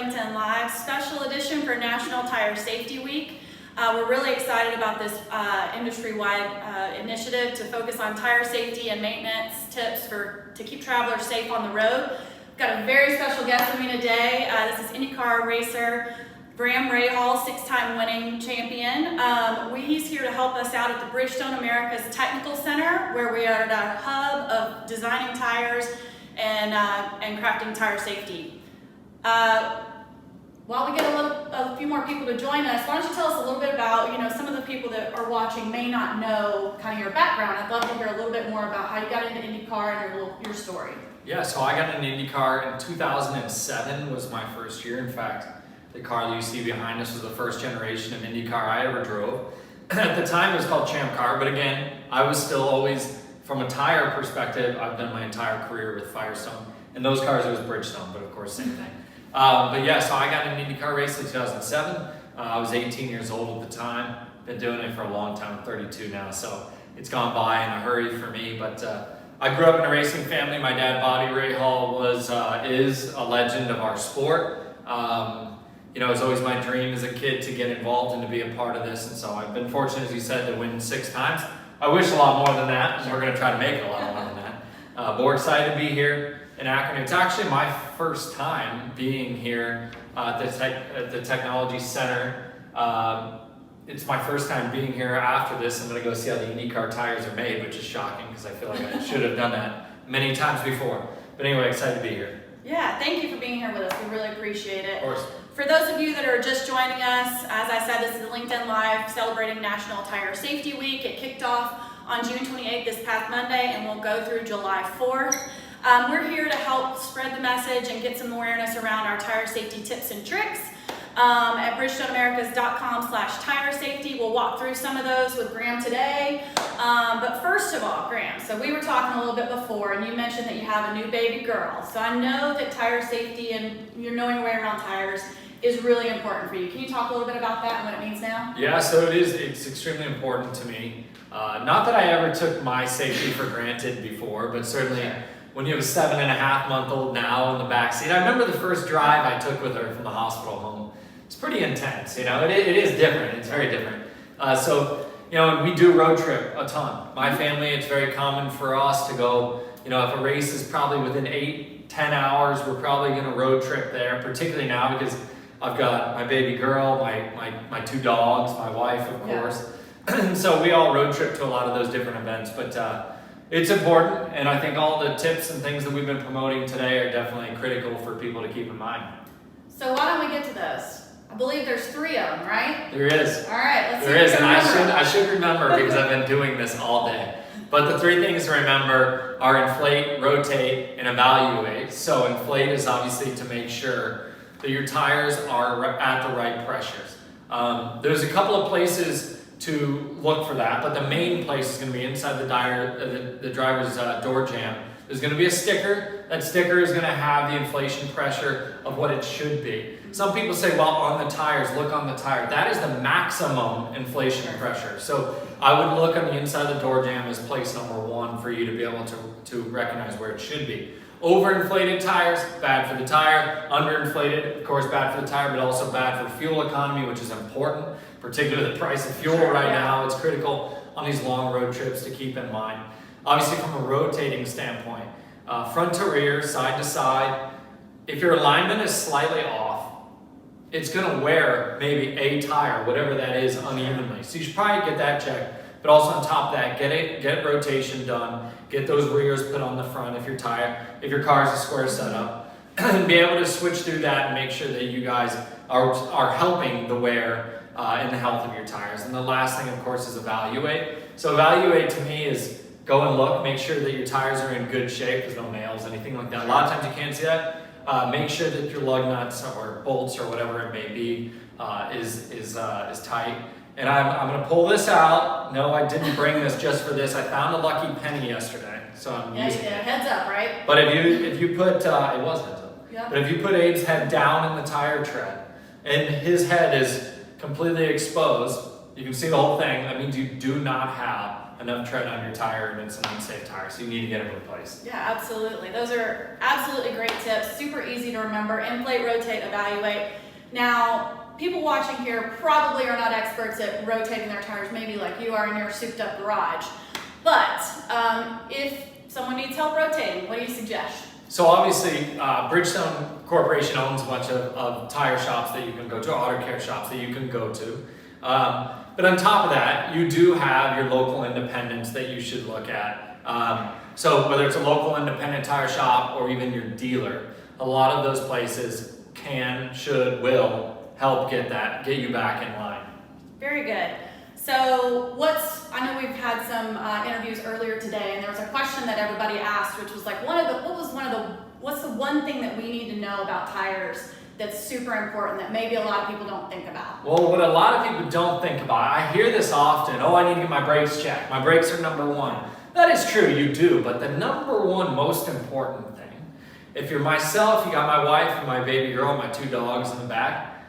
LinkedIn Live special edition for National Tire Safety Week. We're really excited about this industry-wide initiative to focus on tire safety and maintenance tips to keep travelers safe on the road. We've got a very special guest with me today. This is IndyCar racer Rahal, 6-time winning champion. He's here to help us out at the Bridgestone America's Technical Center, where we are at our hub of designing tires and crafting tire safety. While we get a few more people to join us, why don't you tell us a little bit about, some of the people that are watching may not know kind of your background. I'd love to hear a little bit more about how you got into IndyCar and your story. Yeah, so I got into IndyCar in 2007 was my first year. In fact, the car that you see behind us was the first generation of IndyCar I ever drove. At the time, it was called Champ Car, but again, I was still always, from a tire perspective, I've done my entire career with Firestone. And those cars, it was Bridgestone, but of course, same thing. But yeah, so I got into IndyCar racing in 2007. I was 18 years old at the time. Been doing it for a long time, I'm 32 now, so it's gone by in a hurry for me. But I grew up in a racing family. My dad, Rahal, is a legend of our sport. It was always my dream as a kid to get involved and to be a part of this, and so I've been fortunate, as you said, to win 6 times. I wish a lot more than that, and we're going to try to make it a lot more than that. But we're excited to be here in Akron. It's actually my first time being here at the Technology Center. It's my first time being here after this. I'm going to go see how the IndyCar tires are made, which is shocking because I feel like I should have done that many times before. But anyway, excited to be here. Yeah, thank you for being here with us. We really appreciate it. Of course. For those of you that are just joining us, as I said, this is LinkedIn Live celebrating National Tire Safety Week. It kicked off on June 28th this past Monday and will go through July 4th. We're here to help spread the message and get some awareness around our tire safety tips and tricks. At bridgestoneamericas.com/tire safety. We'll walk through some of those with Graham today. But first of all, Graham, so we were talking a little bit before, and you mentioned that you have a new baby girl. So I know that tire safety and you're knowing your way around tires is really important for you. Can you talk a little bit about that and what it means now? Yeah, so it's extremely important to me. Not that I ever took my safety for granted before, but certainly when you have a 7.5-month-old now in the backseat. I remember the first drive I took with her from the hospital home. It's pretty intense, it is different, it's very different. And we do road trip a ton. My family, it's very common for us to go, if a race is probably within 8-10 hours, we're probably gonna road trip there, particularly now because I've got my baby girl, my 2 dogs, my wife, of course. Yeah. So we all road trip to a lot of those different events, but it's important, and I think all the tips and things that we've been promoting today are definitely critical for people to keep in mind. So why don't we get to those? I believe there's 3 of them, right? There is. All right, let's see. There is, and I should remember because I've been doing this all day. But the 3 things to remember are inflate, rotate, and evaluate. So inflate is obviously to make sure that your tires are at the right pressures. There's a couple of places to look for that, but the main place is going to be inside the driver's door jamb. There's going to be a sticker. That sticker is going to have the inflation pressure of what it should be. Some people say, well, on the tires, look on the tire. That is the maximum inflation pressure. So I would look on the inside of the door jamb as place number 1 for you to be able to recognize where it should be. Overinflated tires, bad for the tire. Underinflated, of course, bad for the tire, but also bad for fuel economy, which is important, particularly the price of fuel right now. It's critical on these long road trips to keep in mind. Obviously, from a rotating standpoint, front to rear, side to side, if your alignment is slightly off, it's going to wear maybe a tire, whatever that is, unevenly. So you should probably get that checked. But also on top of that, get rotation done, get those rears put on the front if your car is a square setup, and be able to switch through that and make sure that you guys are helping the wear and the health of your tires. And the last thing, of course, is evaluate. So evaluate to me is go and look, make sure that your tires are in good shape. There's no nails, anything like that. A lot of times you can't see that. Make sure that your lug nuts or bolts or whatever it may be is tight. And I'm going to pull this out. No, I didn't bring this just for this. I found a lucky penny yesterday, so I'm using it. Heads up, right? But if you put it was heads up. Yeah. But if you put Abe's head down in the tire tread and his head is completely exposed, you can see the whole thing. That means you do not have enough tread on your tire and it's an unsafe tire, so you need to get them replaced. Yeah, absolutely. Those are absolutely great tips. Super easy to remember. Inflate, rotate, evaluate. Now, people watching here probably are not experts at rotating their tires, maybe like you are in your souped up garage. But if someone needs help rotating, what do you suggest? So obviously, Bridgestone Corporation owns a bunch of tire shops that you can go to, auto care shops that you can go to. But on top of that, you do have your local independents that you should look at. So whether it's a local independent tire shop or even your dealer, a lot of those places can, should, will help get you back in line. Very good. So I know we've had some interviews earlier today, and there was a question that everybody asked, which was like, what's the one thing that we need to know about tires that's super important that maybe a lot of people don't think about? Well, what a lot of people don't think about, I hear this often, oh, I need to get my brakes checked. My brakes are number one. That is true, you do, but the number one most important thing, if you're myself, you got my wife and my baby girl, my 2 dogs in the back,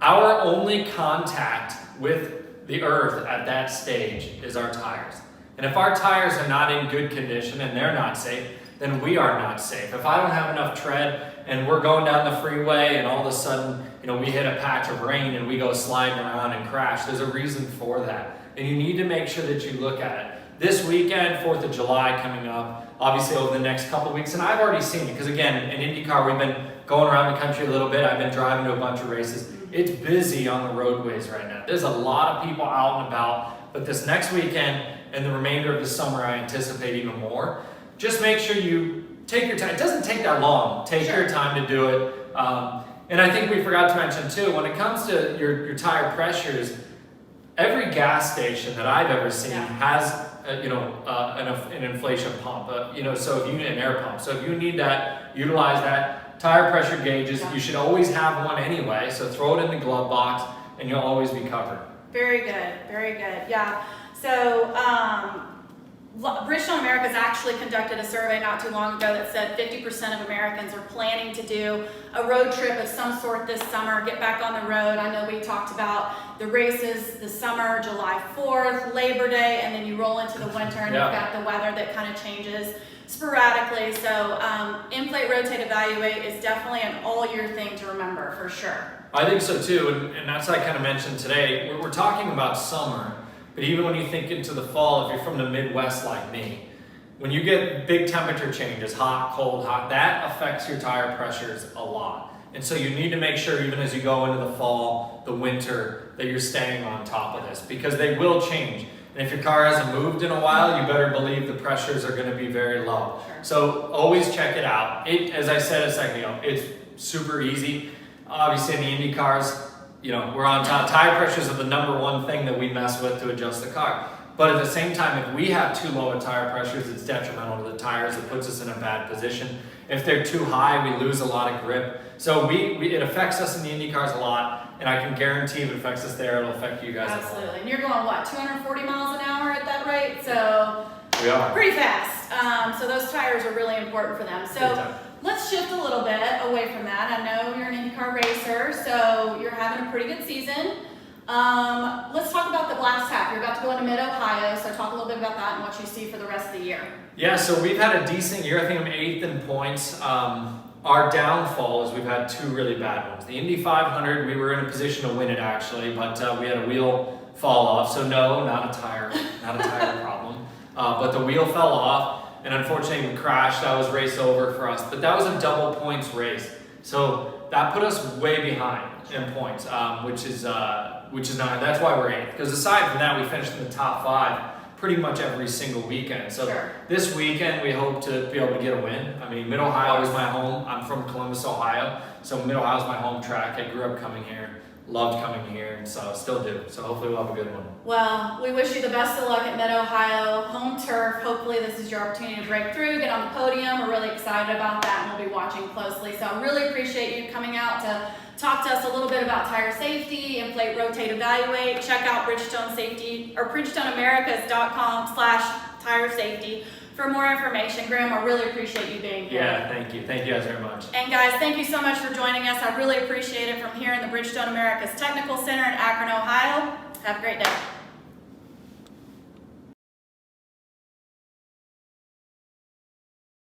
our only contact with the earth at that stage is our tires. And if our tires are not in good condition and they're not safe, then we are not safe. If I don't have enough tread and we're going down the freeway and all of a sudden, we hit a patch of rain and we go sliding around and crash, there's a reason for that. And you need to make sure that you look at it. This weekend, 4th of July coming up, obviously over the next couple of weeks, and I've already seen it, because again, in IndyCar, we've been going around the country a little bit. I've been driving to a bunch of races. It's busy on the roadways right now. There's a lot of people out and about, but this next weekend and the remainder of the summer, I anticipate even more. Just make sure you take your time. It doesn't take that long. Take your time to do it. And I think we forgot to mention too, when it comes to your tire pressures, every gas station that I've ever seen has an inflation pump, so if you need an air pump. So if you need that, utilize that. Tire pressure gauges, you should always have one anyway, so throw it in the glove box and you'll always be covered. Very good, very good. Yeah. So Bridgestone America's actually conducted a survey not too long ago that said 50% of Americans are planning to do a road trip of some sort this summer, get back on the road. I know we talked about the races this summer, July 4th, Labor Day, and then you roll into the winter and you've got the weather that kind of changes sporadically. So inflate, rotate, evaluate is definitely an all-year thing to remember for sure. I think so too, and that's what I kind of mentioned today. We're talking about summer, but even when you think into the fall, if you're from the Midwest like me, when you get big temperature changes, hot, cold, hot, that affects your tire pressures a lot. And so you need to make sure, even as you go into the fall, the winter, that you're staying on top of this, because they will change. And if your car hasn't moved in a while, you better believe the pressures are going to be very low. Sure. So always check it out. As I said a second ago, it's super easy. Obviously in the Indy cars, we're on top. Tire pressures are the number one thing that we mess with to adjust the car. But at the same time, if we have too low of tire pressures, it's detrimental to the tires. It puts us in a bad position. If they're too high, we lose a lot of grip. So it affects us in the Indy cars a lot, and I can guarantee if it affects us there, it'll affect you guys. Absolutely. And you're going, 240 miles an hour at that rate? So we are. Pretty fast. So those tires are really important for them. So let's shift a little bit away from that. I know you're an IndyCar racer, so you're having a pretty good season. Let's talk about the last half. You're about to go into Mid-Ohio, so talk a little bit about that and what you see for the rest of the year. Yeah, so we've had a decent year. I think I'm 8th in points. Our downfall is we've had 2 really bad ones. The Indy 500, we were in a position to win it actually, but we had a wheel fall off. So no, not a tire problem. But the wheel fell off, and unfortunately we crashed. That was race over for us. But that was a double points race, so that put us way behind in points, which is not. That's why we're 8th. Because aside from that, we finished in the top 5 pretty much every single weekend. So this weekend we hope to be able to get a win. I mean, Mid-Ohio is my home. I'm from Columbus, Ohio, so Mid-Ohio is my home track. I grew up coming here, loved coming here, and so still do. So hopefully we'll have a good one. Well, we wish you the best of luck at Mid-Ohio, home turf. Hopefully this is your opportunity to break through, get on the podium. We're really excited about that, and we'll be watching closely. So I really appreciate you coming out to talk to us a little bit about tire safety, inflate, rotate, evaluate. Check out Bridgestone Safety or BridgestoneAmericas.com/tire safety for more information. Graham, I really appreciate you being here. Yeah, thank you. Thank you guys very much. And guys, thank you so much for joining us. I really appreciate it from here in the Bridgestone Americas Technical Center in Akron, Ohio. Have a great day.